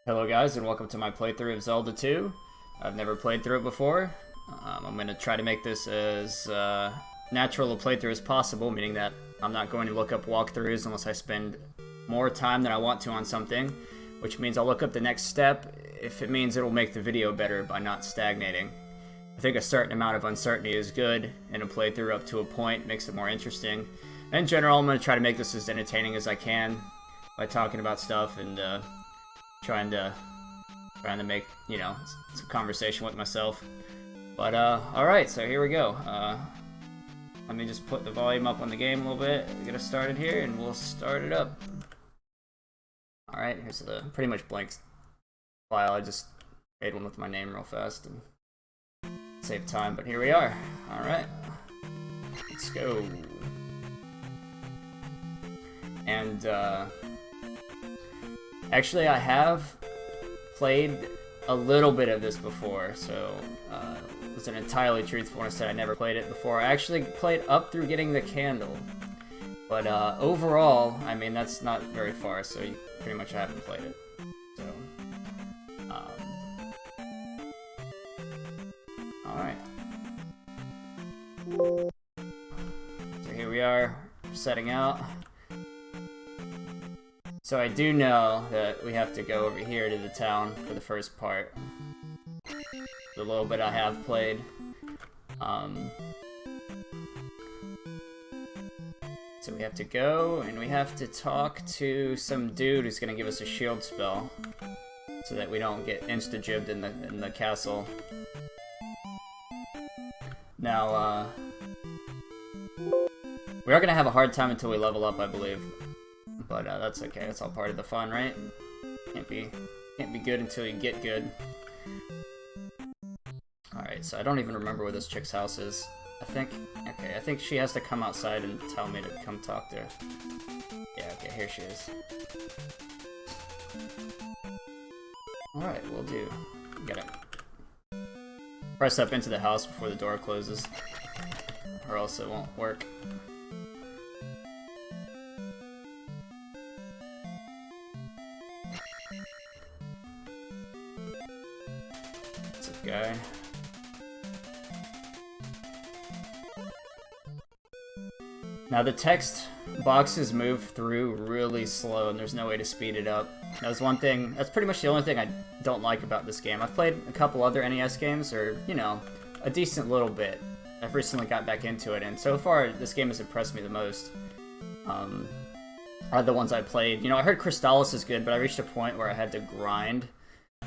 Hello guys, and welcome to my playthrough of Zelda 2. I've never played through it before. I'm going to try to make this as natural a playthrough as possible, meaning that I'm not going to look up walkthroughs unless I spend more time than I want to on something, which means I'll look up the next step if it means it'll make the video better by not stagnating. I think a certain amount of uncertainty is good in a playthrough up to a point, makes it more interesting. In general, I'm going to try to make this as entertaining as I can by talking about stuff and trying to make, you know, some conversation with myself. But alright, so here we go. Let me just put the volume up on the game a little bit, get us started here, and we'll start it up. Alright, here's the pretty much blank file. I just made one with my name real fast and save time, but here we are. Alright, let's go. And actually, I have played a little bit of this before, so it wasn't entirely truthful when I said I never played it before. I actually played up through getting the candle, but overall, I mean, that's not very far, so you pretty much haven't played it. So, alright. So here we are, setting out. So I do know that we have to go over here to the town for the first part. The little bit I have played. So we have to go and we have to talk to some dude who's gonna give us a shield spell so that we don't get insta-jibbed in the castle. Now, we are gonna have a hard time until we level up, I believe. But that's okay. That's all part of the fun, right? Can't be good until you get good. All right, so I don't even remember where this chick's house is. I think she has to come outside and tell me to come talk to her. Yeah, okay, here she is. All right, we'll do. Gotta press up into the house before the door closes, or else it won't work. Guy. Now the text boxes move through really slow and there's no way to speed it up. That's pretty much the only thing I don't like about this game. I've played a couple other NES games, or, you know, a decent little bit. I've recently got back into it, and so far this game has impressed me the most. Are the ones I played. You know, I heard Crystallis is good, but I reached a point where I had to grind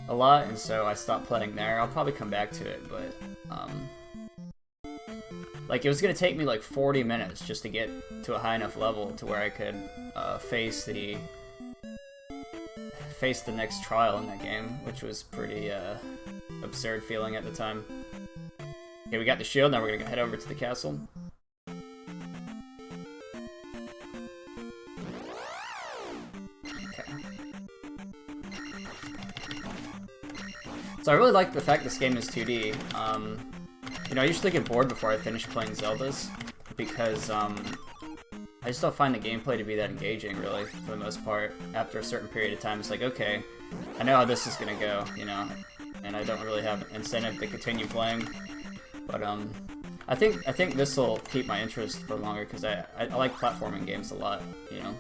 a lot, and so I stopped playing there. I'll probably come back to it, but like, it was gonna take me like 40 minutes just to get to a high enough level to where I could face the next trial in that game, which was pretty absurd feeling at the time. Okay, we got the shield. Now we're gonna head over to the castle. So I really like the fact this game is 2D. You know, I usually get bored before I finish playing Zeldas, because I just don't find the gameplay to be that engaging, really, for the most part. After a certain period of time, it's like, okay, I know how this is gonna go, you know, and I don't really have an incentive to continue playing. But I think this will keep my interest for longer, because I like platforming games a lot, you know.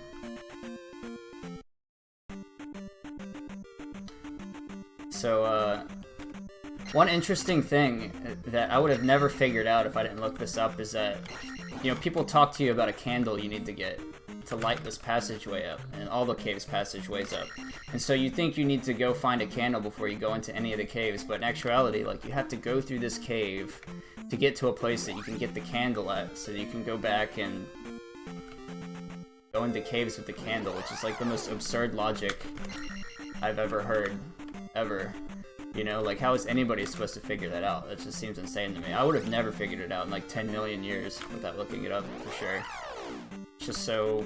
So, one interesting thing that I would have never figured out if I didn't look this up is that, you know, people talk to you about a candle you need to get to light this passageway up, and all the caves passageways up. And so you think you need to go find a candle before you go into any of the caves, but in actuality, like, you have to go through this cave to get to a place that you can get the candle at, so that you can go back and go into caves with the candle, which is like the most absurd logic I've ever heard. Ever. You know, like, how is anybody supposed to figure that out? That just seems insane to me. I would have never figured it out in like 10 million years without looking it up, for sure. It's just so...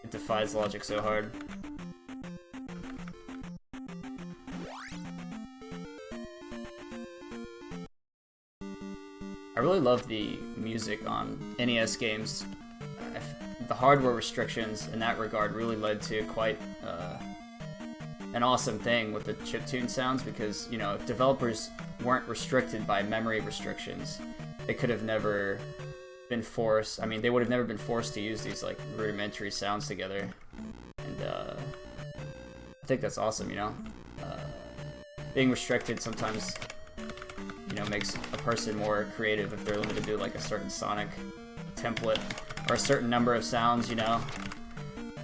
it defies logic so hard. I really love the music on NES games. The hardware restrictions in that regard really led to quite an awesome thing with the chiptune sounds, because, you know, if developers weren't restricted by memory restrictions, they could have never been forced. I mean, they would have never been forced to use these like rudimentary sounds together, and I think that's awesome. You know, being restricted sometimes, you know, makes a person more creative if they're limited to like a certain sonic template or a certain number of sounds. You know,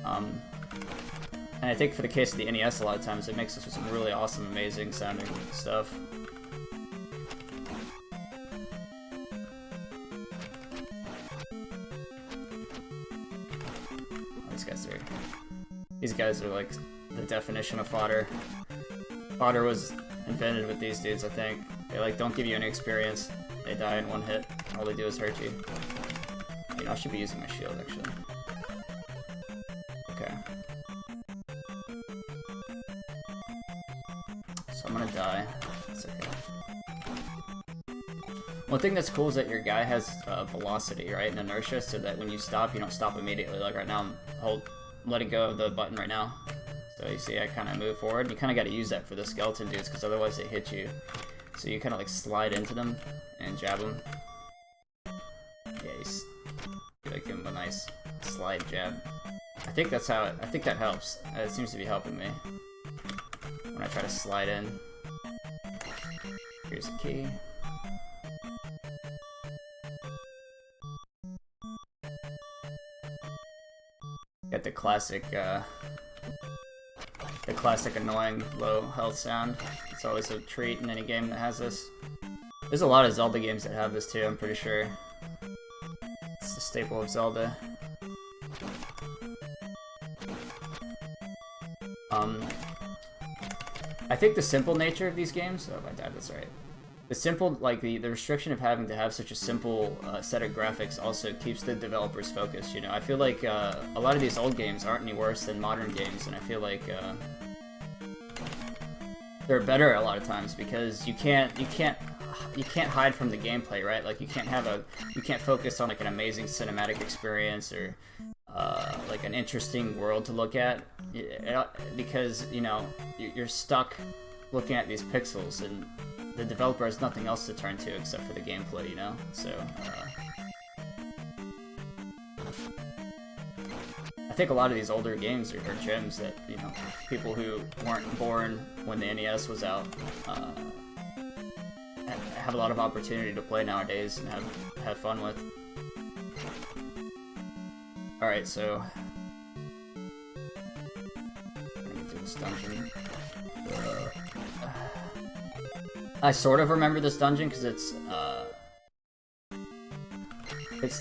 and I think for the case of the NES, a lot of times it makes us some really awesome, amazing sounding stuff. These guys are like the definition of fodder. Fodder was invented with these dudes, I think. They like don't give you any experience. They die in one hit. All they do is hurt you. You know, I should be using my shield actually. Okay. So I'm gonna die. That's okay. One thing that's cool is that your guy has velocity, right, and inertia, so that when you stop, you don't stop immediately. Like right now, I'm letting go of the button right now. So you see I kind of move forward. And you kind of got to use that for the skeleton dudes, because otherwise they hit you. So you kind of like slide into them and jab them. Yeah, you like give them a nice slide jab. I think that's how I think that helps. It seems to be helping me when I try to slide in. Here's a key. Got the classic annoying low health sound. It's always a treat in any game that has this. There's a lot of Zelda games that have this too, I'm pretty sure. It's the staple of Zelda. I think the simple nature of these games... Oh, I died, that's right. The simple, like, the restriction of having to have such a simple set of graphics also keeps the developers focused, you know? I feel like a lot of these old games aren't any worse than modern games, and I feel like they're better a lot of times, because you can't hide from the gameplay, right? Like, you can't focus on, like, an amazing cinematic experience or like an interesting world to look at, because, you know, you're stuck looking at these pixels, and the developer has nothing else to turn to except for the gameplay, you know? So, I think a lot of these older games are gems that, you know, people who weren't born when the NES was out have a lot of opportunity to play nowadays and have fun with. Alright, so... I'm gonna get to this dungeon. I sort of remember this dungeon because it's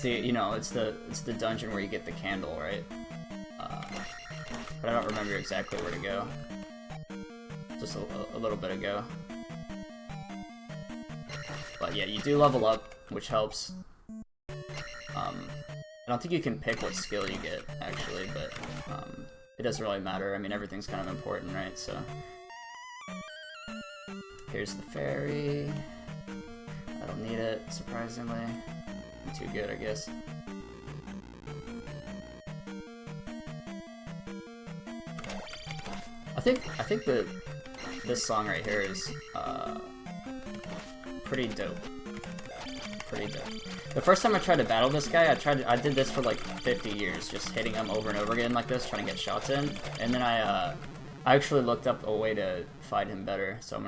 the, you know, it's the dungeon where you get the candle, right? But I don't remember exactly where to go. Just a little bit ago. But yeah, you do level up, which helps. I don't think you can pick what skill you get, actually, but it doesn't really matter. I mean, everything's kind of important, right? So here's the ferry. I don't need it, surprisingly. I'm too good, I guess. I think that this song right here is pretty dope. Pretty dope. The first time I tried to battle this guy, I did this for like 50 years, just hitting him over and over again like this, trying to get shots in. And then I actually looked up a way to fight him better, so I'm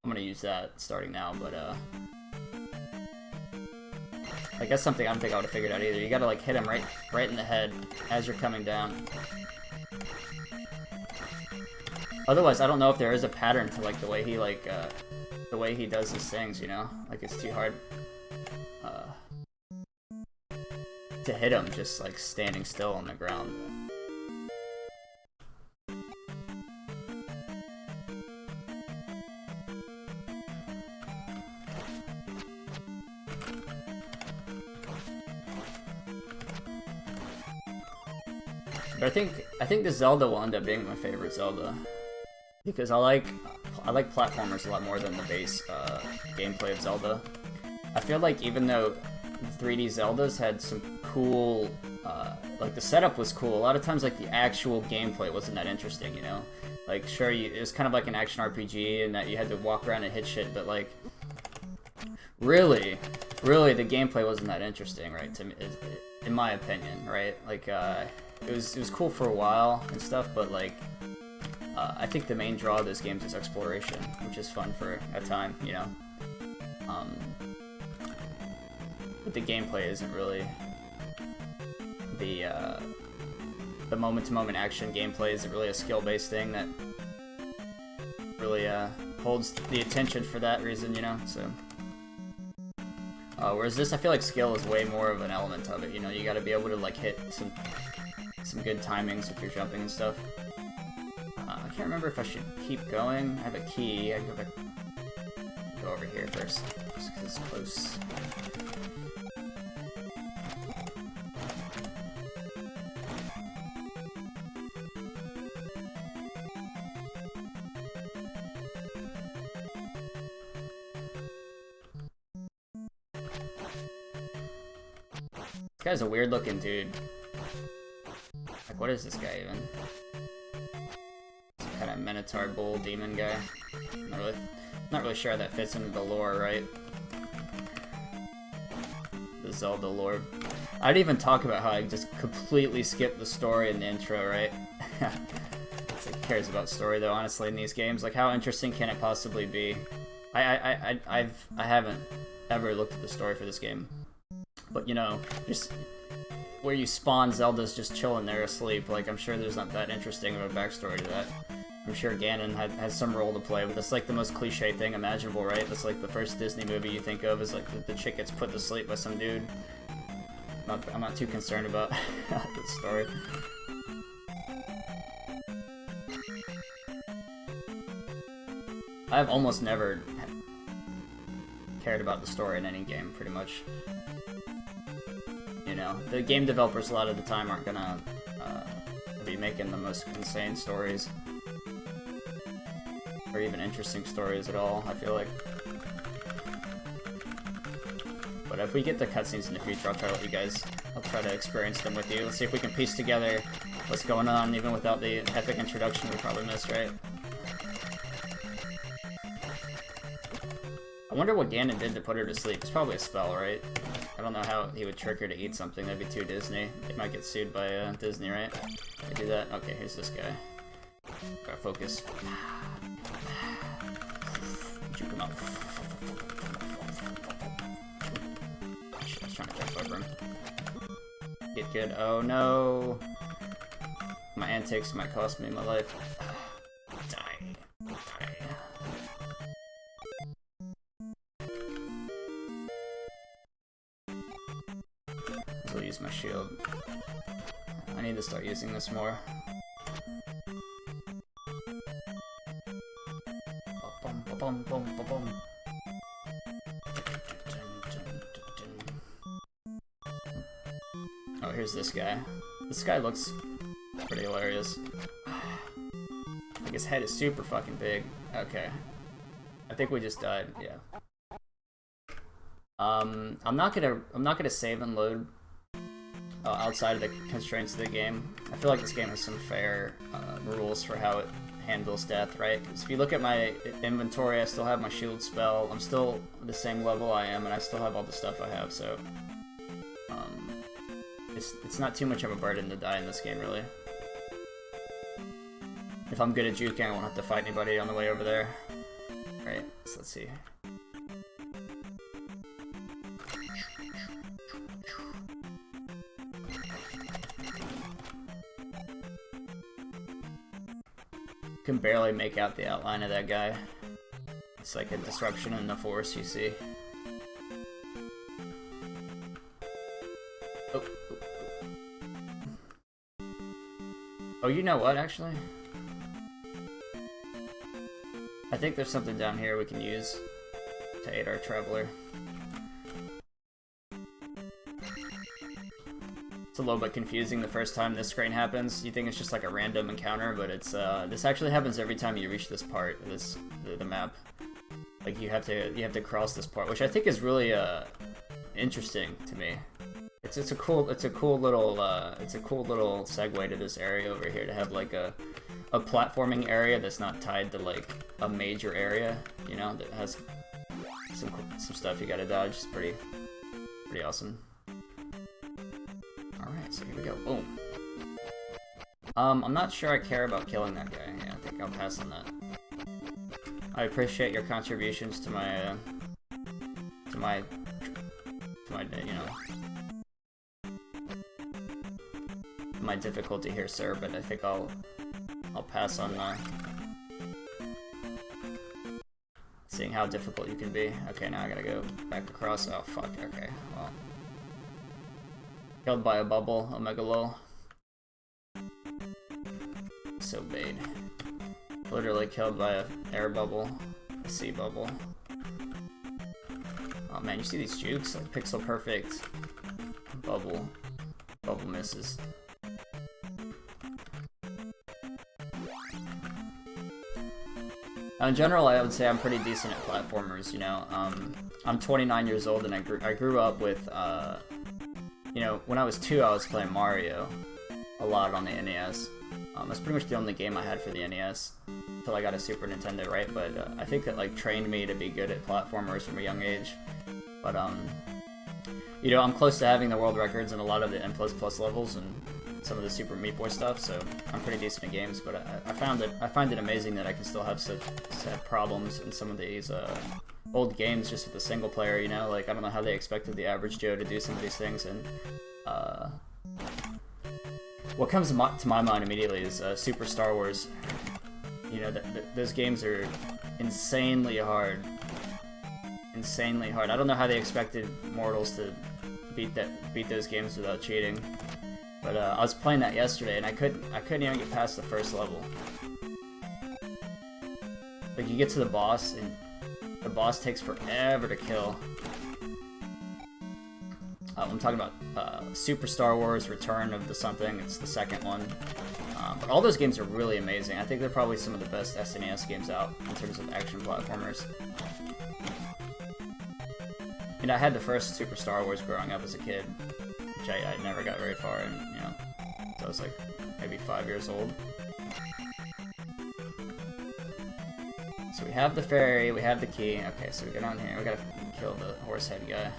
gonna use that starting now. But I guess something I don't think I would have figured out either. You gotta like hit him right in the head as you're coming down. Otherwise, I don't know if there is a pattern to like the way he does his things. You know, like it's too hard to hit him just like standing still on the ground. But I think the Zelda will end up being my favorite Zelda, because I like platformers a lot more than the base gameplay of Zelda. I feel like even though 3D Zeldas had some cool, like the setup was cool. A lot of times like the actual gameplay wasn't that interesting, you know? Like sure, it was kind of like an action RPG and that you had to walk around and hit shit, but like really the gameplay wasn't that interesting, right? To me, in my opinion, right? Like it was cool for a while and stuff, but like I think the main draw of those games is exploration, which is fun for a time, you know? But the gameplay isn't really the moment-to-moment action gameplay isn't really a skill-based thing that really holds the attention for that reason, you know? So whereas this, I feel like skill is way more of an element of it, you know? You gotta be able to like hit some good timings with your jumping and stuff. I can't remember if I should keep going. I have a key. I can go over here first, just because it's close. This guy's a weird looking dude. Like, what is this guy even? Some kind of Minotaur bull demon guy. Not really sure how that fits into the lore, right? The Zelda lore. I'd even talk about how I just completely skipped the story in the intro, right? Who cares about story though, honestly, in these games? Like, how interesting can it possibly be? I haven't ever looked at the story for this game. But, you know, just where you spawn, Zelda's just chilling there asleep. Like, I'm sure there's not that interesting of a backstory to that. I'm sure Ganon has some role to play, but that's like the most cliche thing imaginable, right? That's like the first Disney movie you think of is like the chick gets put to sleep by some dude. I'm not too concerned about the story. I've almost never cared about the story in any game, pretty much. You know, the game developers a lot of the time aren't gonna be making the most insane stories. Or even interesting stories at all, I feel like. But if we get the cutscenes in the future, I'll try to experience them with you. Let's see if we can piece together what's going on, even without the epic introduction we probably missed, right? I wonder what Ganon did to put her to sleep. It's probably a spell, right? I don't know how he would trick her to eat something. That'd be too Disney. They might get sued by Disney, right? They do that? Okay, here's this guy. Gotta focus. Juke him up. Shit, I was trying to jump over him. Get good. Oh no! My antics might cost me my life. Die. Die. I'll use my shield. I need to start using this more. Oh, here's this guy. This guy looks pretty hilarious. Like his head is super fucking big. Okay. I think we just died, yeah. I'm not gonna save and load outside of the constraints of the game. I feel like this game has some fair rules for how it handles death, right? Because if you look at my inventory, I still have my shield spell. I'm still the same level I am, and I still have all the stuff I have, so it's not too much of a burden to die in this game, really. If I'm good at juking, I won't have to fight anybody on the way over there. Right, so let's see. Can barely make out the outline of that guy. It's like a disruption in the force, you see. Oh, oh, you know what, actually? I think there's something down here we can use to aid our traveler. It's a little bit confusing the first time this screen happens. You think it's just like a random encounter, but it's this actually happens every time you reach this part of the map. Like you have to cross this part, which I think is really interesting to me. It's a cool little segue to this area over here to have like a platforming area that's not tied to like a major area, you know, that has some stuff you gotta dodge. It's pretty awesome. All right, so here we go. Boom. I'm not sure I care about killing that guy. Yeah, I think I'll pass on that. I appreciate your contributions to my you know, my difficulty here, sir. But I think I'll pass on seeing how difficult you can be. Okay, now I gotta go back across. Oh fuck. Okay, well, killed by a bubble, a mega lol. So bait. Literally killed by a air bubble, a sea bubble. Oh man, you see these jukes? Like pixel perfect bubble misses. In general, I would say I'm pretty decent at platformers, you know. I'm 29 years old and I grew up with, you know, when I was 2 I was playing Mario a lot on the NES. That's pretty much the only game I had for the NES until I got a Super Nintendo, right? But I think it like trained me to be good at platformers from a young age. But you know, I'm close to having the world records in a lot of the N++ levels and some of the Super Meat Boy stuff, so I'm pretty decent at games. But I find it amazing that I can still have such problems in some of these old games just with the single player. You know, like I don't know how they expected the average Joe to do some of these things. And what comes to my mind immediately is Super Star Wars. You know, those games are insanely hard. Insanely hard. I don't know how they expected mortals to beat those games without cheating. But I was playing that yesterday and I couldn't even get past the first level. Like you get to the boss and the boss takes forever to kill. I'm talking about Super Star Wars Return of the something. It's the second one. But all those games are really amazing. I think they're probably some of the best SNES games out in terms of action platformers. And I had the first Super Star Wars growing up as a kid, which I never got very far in, you know, so I was like maybe 5 years old. So we have the ferry, we have the key. Okay, so we get on here, we gotta kill the horse head guy.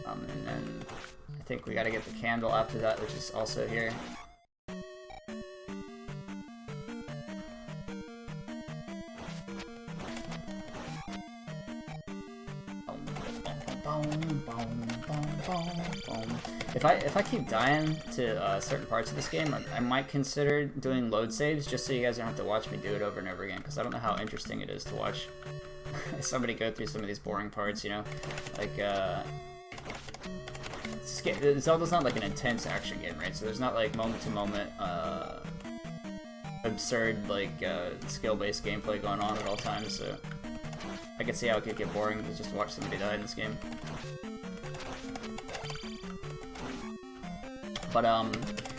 And then I think we gotta get the candle after that, which is also here. If I keep dying to certain parts of this game, I might consider doing load saves just so you guys don't have to watch me do it over and over again, because I don't know how interesting it is to watch somebody go through some of these boring parts, you know? Like, Zelda's not like an intense action game, right? So there's not like moment-to-moment, absurd, like, skill-based gameplay going on at all times, so I can see how it could get boring to just watch somebody die in this game. But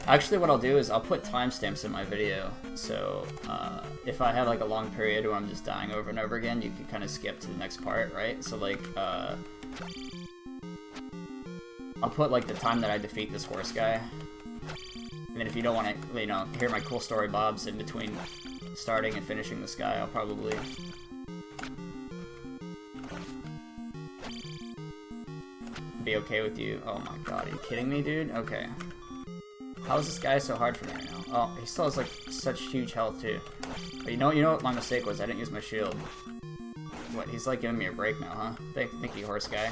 actually what I'll do is I'll put timestamps in my video, so if I have like a long period where I'm just dying over and over again, you can kind of skip to the next part, right? So like, I'll put like the time that I defeat this horse guy, and then if you don't want to, you know, hear my cool story bobs in between starting and finishing this guy, I'll probably be okay with you. Oh my god, are you kidding me, dude? Okay. How is this guy so hard for me right now? Oh, he still has like such huge health too. But you know what my mistake was? I didn't use my shield. What, he's like giving me a break now, huh? Thank you, horse guy.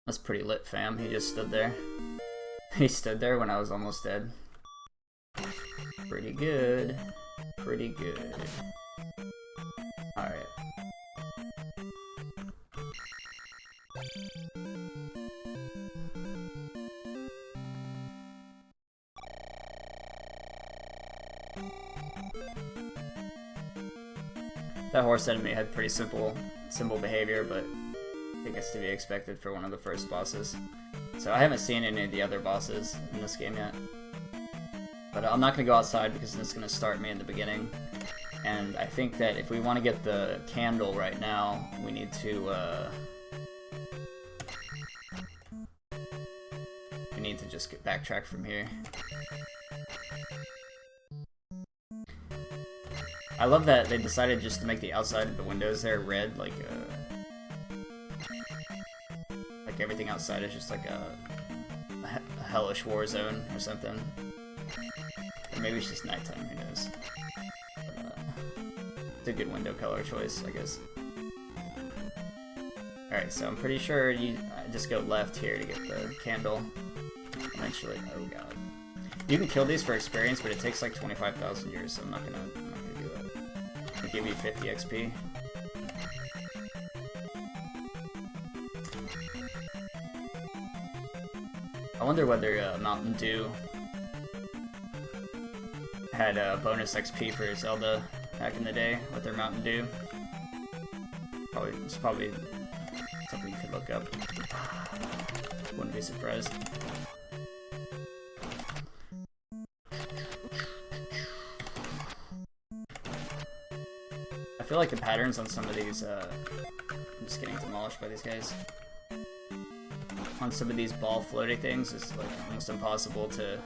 That's pretty lit, fam. He just stood there. He stood there when I was almost dead. Pretty good. Pretty good. Alright. That horse enemy had pretty simple behavior, but I think it's to be expected for one of the first bosses. So I haven't seen any of the other bosses in this game yet. But I'm not going to go outside because it's going to start me in the beginning. And I think that if we want to get the candle right now, we need to just backtrack from here. I love that they decided just to make the outside of the windows there red, like everything outside is just like a hellish war zone or something. Or maybe it's just nighttime, who knows. But, it's a good window color choice, I guess. Alright, so I'm pretty sure I just go left here to get the candle. Eventually, oh god. You can kill these for experience, but it takes like 25,000 years, so I'm not gonna do that. I'll give you 50 XP. I wonder whether Mountain Dew had bonus XP for Zelda back in the day with their Mountain Dew. It's probably something you could look up. Wouldn't be surprised. I feel like the patterns on some of these, I'm just getting demolished by these guys. On some of these ball floating things, it's like almost impossible to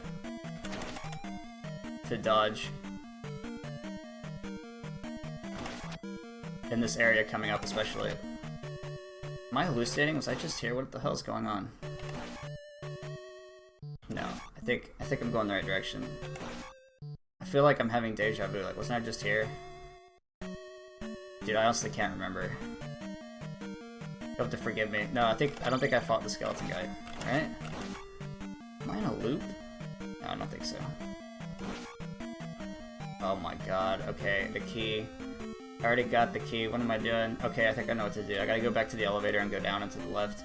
dodge. In this area coming up especially. Am I hallucinating? Was I just here? What the hell is going on? No, I think I'm going the right direction. I feel like I'm having deja vu, like wasn't I just here? Dude, I honestly can't remember. You'll have to forgive me. No, I don't think I fought the skeleton guy. Right? Am I in a loop? No, I don't think so. Oh my god, okay, the key. I already got the key, what am I doing? Okay, I think I know what to do. I gotta go back to the elevator and go down and to the left.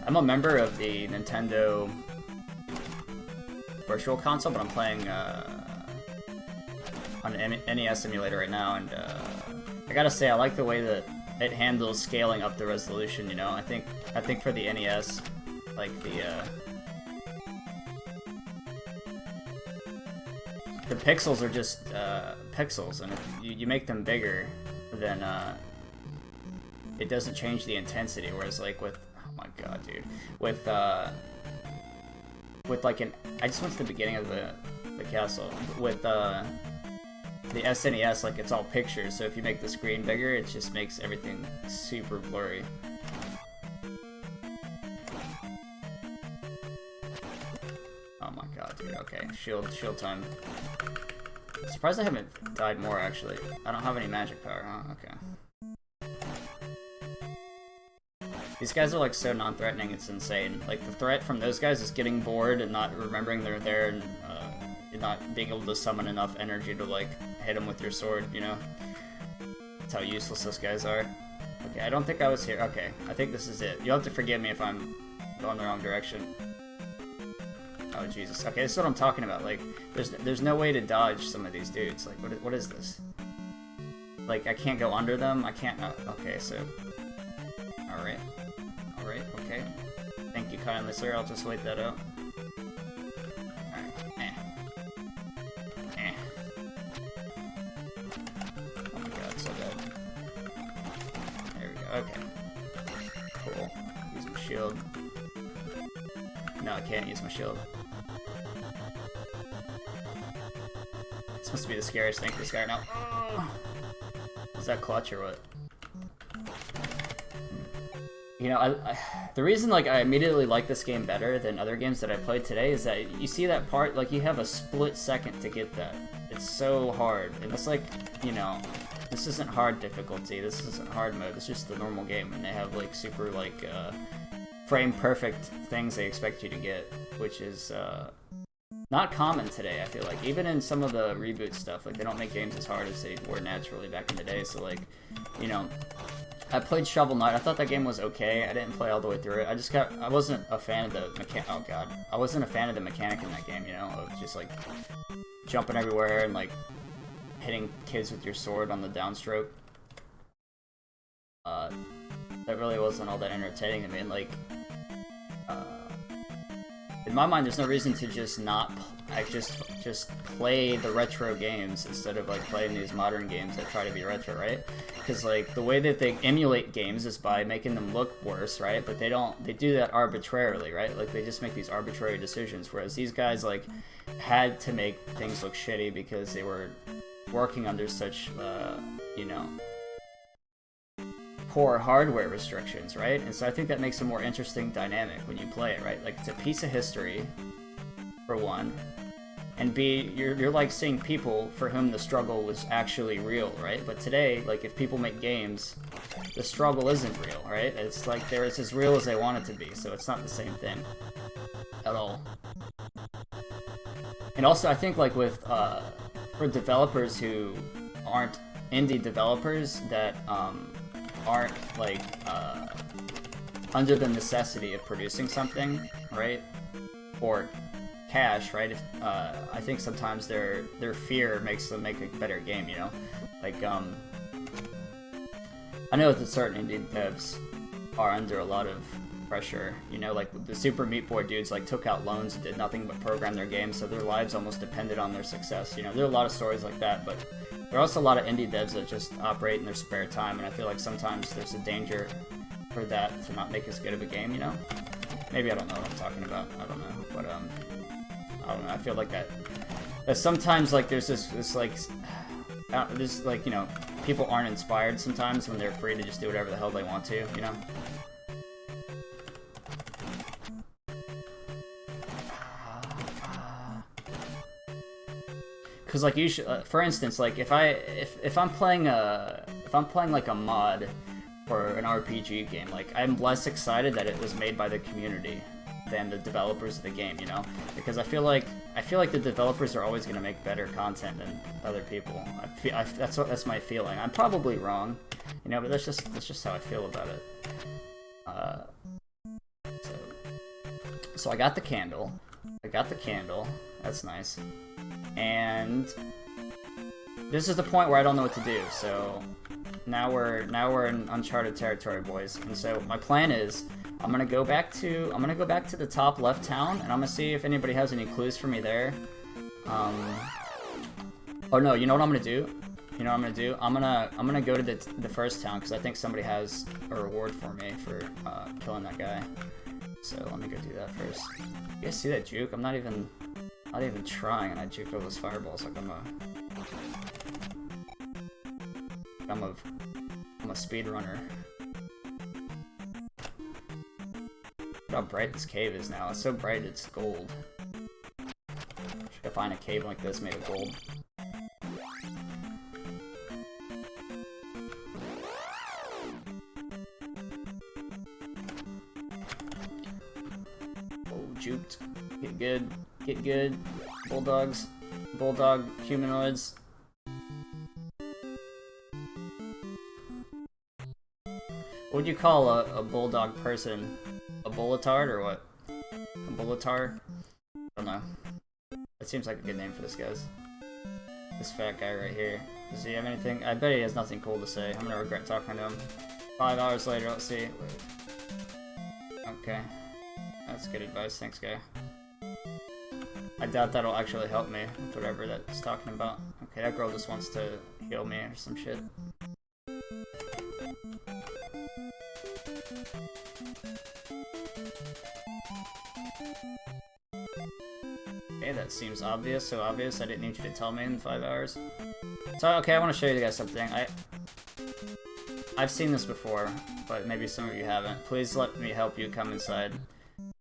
I'm a member of the Nintendo Virtual Console, but I'm playing on an NES emulator right now, and I gotta say I like the way that it handles scaling up the resolution. You know, I think for the NES, like the pixels are just pixels, and if you make them bigger, then it doesn't change the intensity. Whereas like with, oh my god, dude, with like I just went to the beginning of the castle with the SNES, like it's all pictures, so if you make the screen bigger, it just makes everything super blurry. Oh my god, dude, okay, shield time. Surprised I haven't died more, actually. I don't have any magic power, huh? Okay. These guys are like so non-threatening, it's insane. Like the threat from those guys is getting bored and not remembering they're there and not being able to summon enough energy to like hit them with your sword, you know? That's how useless those guys are. Okay, I don't think I was here. Okay, I think this is it. You'll have to forgive me if I'm going the wrong direction. Oh Jesus. Okay, this is what I'm talking about. Like, there's no way to dodge some of these dudes. Like, what is this? Like, I can't go under them. I can't. Okay, so. All right, okay. Thank you kindly, sir. I'll just wait that out. Okay. Cool. Use my shield. No, I can't use my shield. This must be the scariest thing for this guy now. Is that clutch or what? You know, the reason like I immediately like this game better than other games that I played today is that you see that part, like you have a split second to get that. It's so hard, and it's like, you know, this isn't hard difficulty, this isn't hard mode, it's just the normal game, and they have like super like frame perfect things they expect you to get, which is not common today, I feel like. Even in some of the reboot stuff, like they don't make games as hard as they were naturally back in the day, so like, you know, I played Shovel Knight, I thought that game was okay, I didn't play all the way through it, I wasn't a fan of the I wasn't a fan of the mechanic in that game, you know, of just like jumping everywhere and like hitting kids with your sword on the downstroke. uh, that really wasn't all that entertaining. I mean, like, uh, in my mind, there's no reason to just not, just play the retro games instead of like playing these modern games that try to be retro, right? Because like the way that they emulate games is by making them look worse, right? But they do that arbitrarily, right? Like they just make these arbitrary decisions, whereas these guys like had to make things look shitty because they were working under such, you know, poor hardware restrictions, right? And so I think that makes a more interesting dynamic when you play it, right? Like it's a piece of history, for one, and B, you're like seeing people for whom the struggle was actually real, right? But today, like if people make games, the struggle isn't real, right? It's like it's as real as they want it to be, so it's not the same thing at all. And also, I think like with for developers who aren't indie developers that aren't like under the necessity of producing something, right? Or cash, right? I think sometimes their fear makes them make a better game, you know? Like, I know that certain indie devs are under a lot of pressure, you know, like the Super Meat Boy dudes like took out loans and did nothing but program their games, so their lives almost depended on their success, you know? There are a lot of stories like that, but there are also a lot of indie devs that just operate in their spare time, and I feel like sometimes there's a danger for that to not make as good of a game, you know? Maybe I don't know what I'm talking about, I don't know, but I don't know, I feel like that sometimes like there's this like, you know, people aren't inspired sometimes when they're free to just do whatever the hell they want to, you know? Because like you should, for instance, like if I'm playing like a mod for an RPG game, like I'm less excited that it was made by the community than the developers of the game, you know? Because I feel like the developers are always going to make better content than other people. That's my feeling. I'm probably wrong, you know, but that's just how I feel about it. So I got the candle. That's nice. And this is the point where I don't know what to do. So now we're in uncharted territory, boys. And so my plan is I'm gonna go back to the top left town, and I'm gonna see if anybody has any clues for me there. Oh no, you know what I'm gonna do? I'm gonna go to the first town because I think somebody has a reward for me for killing that guy. So let me go do that first. You guys see that juke? I'm not even trying, and I juked all those fireballs like I'm a speedrunner. Look how bright this cave is now. It's so bright it's gold. Should I find a cave like this made of gold? Oh, juked. Get good. Bulldogs. Bulldog humanoids. What would you call a bulldog person? A bulletard or what? A bulletard? I don't know. That seems like a good name for this guy. This fat guy right here. Does he have anything? I bet he has nothing cool to say. I'm gonna regret talking to him. 5 hours later, let's see. Okay. That's good advice, thanks guy. I doubt that'll actually help me with whatever that's talking about. Okay, that girl just wants to heal me or some shit. Okay, that seems obvious, so obvious I didn't need you to tell me in 5 hours. So, okay, I want to show you guys something. I've seen this before, but maybe some of you haven't. Please let me help you come inside.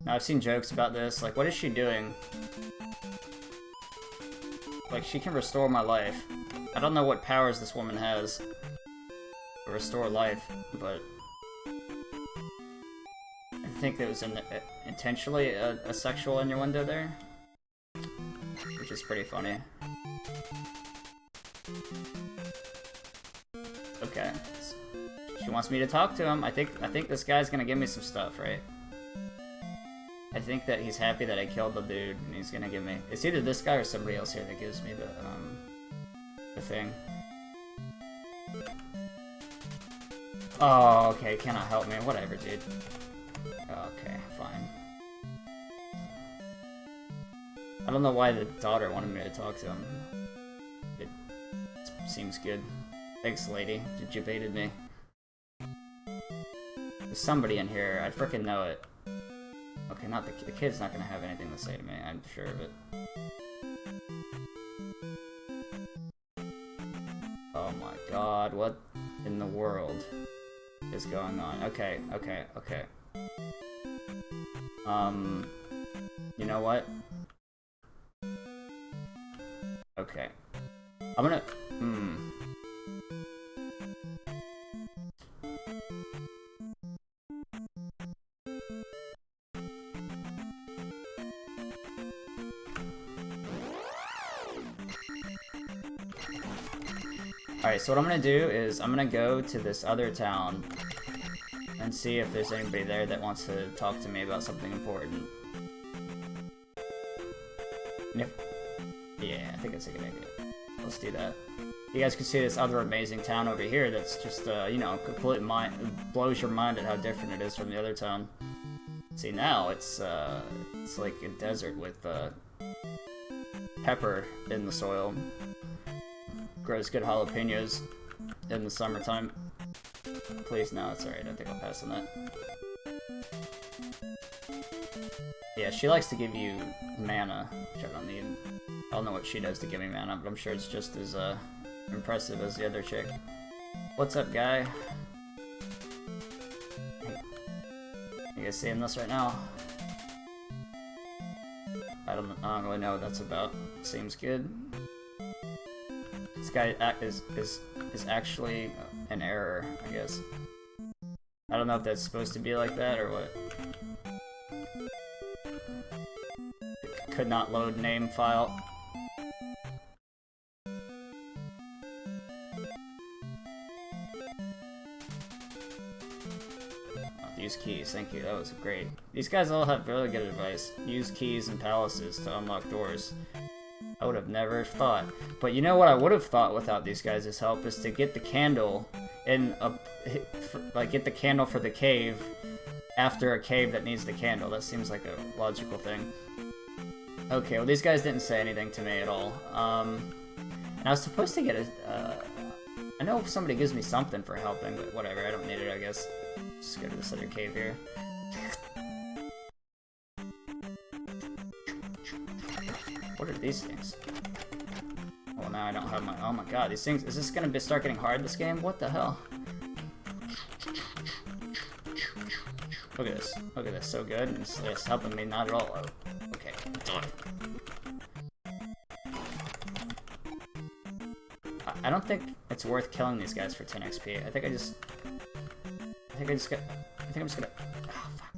Now, I've seen jokes about this, like, what is she doing? Like, she can restore my life. I don't know what powers this woman has to restore life, but I think there was intentionally a sexual innuendo there, which is pretty funny. Okay, she wants me to talk to him. I think this guy's gonna give me some stuff, right? I think that he's happy that I killed the dude, and he's gonna give me. It's either this guy or somebody else here that gives me the thing. Oh, okay, cannot help me. Whatever, dude. Okay, fine. I don't know why the daughter wanted me to talk to him. It seems good. Thanks, lady. You baited me. There's somebody in here. I frickin' know it. Okay, not the kid's not gonna have anything to say to me. I'm sure of it. Oh my god, what in the world is going on? Okay, okay, okay. You know what? Okay. I'm gonna... Alright, so what I'm gonna do is I'm gonna go to this other town and see if there's anybody there that wants to talk to me about something important. And if... Yeah, I think it's a good idea. Let's do that. You guys can see this other amazing town over here that's just, you know, complete blows your mind at how different it is from the other town. See, now it's like a desert with, pepper in the soil. Grows good jalapenos in the summertime. Please, no, it's alright. I think I'll pass on that. Yeah, she likes to give you mana, which I don't need. I don't know what she does to give me mana, but I'm sure it's just as impressive as the other chick. What's up, guy? You guys seeing this right now? I don't really know what that's about. Seems good. This guy is actually an error, I guess. I don't know if that's supposed to be like that or what. Could not load name file. Use keys, thank you, that was great. These guys all have really good advice. Use keys and palaces to unlock doors. I would have never thought. But you know what I would have thought without these guys' help is to get the candle in a... like, get the candle for the cave after a cave that needs the candle. That seems like a logical thing. Okay, well these guys didn't say anything to me at all. And I was supposed to get a... I know if somebody gives me something for helping, but whatever, I don't need it, I guess. Just go to this other cave here. What are these things? Well, now I don't have my... Oh my god, these things... Is this gonna start getting hard, this game? What the hell? Look at this. Look at this. So good. It's helping me not at all. Oh, okay. I don't think it's worth killing these guys for 10 XP. I think I'm just gonna... Oh, fuck.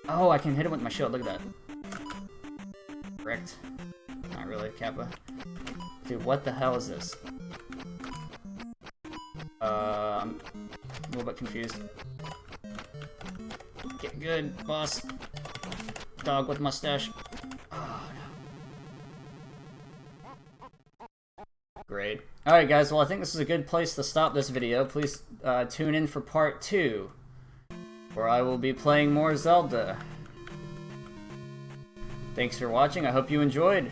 Oh, I can hit him with my shield. Look at that. Correct. Not really, Kappa. Dude, what the hell is this? I'm a little bit confused. Get good, boss. Dog with mustache. Oh, no. Great. Alright guys, well I think this is a good place to stop this video. Please tune in for part 2, where I will be playing more Zelda. Thanks for watching, I hope you enjoyed.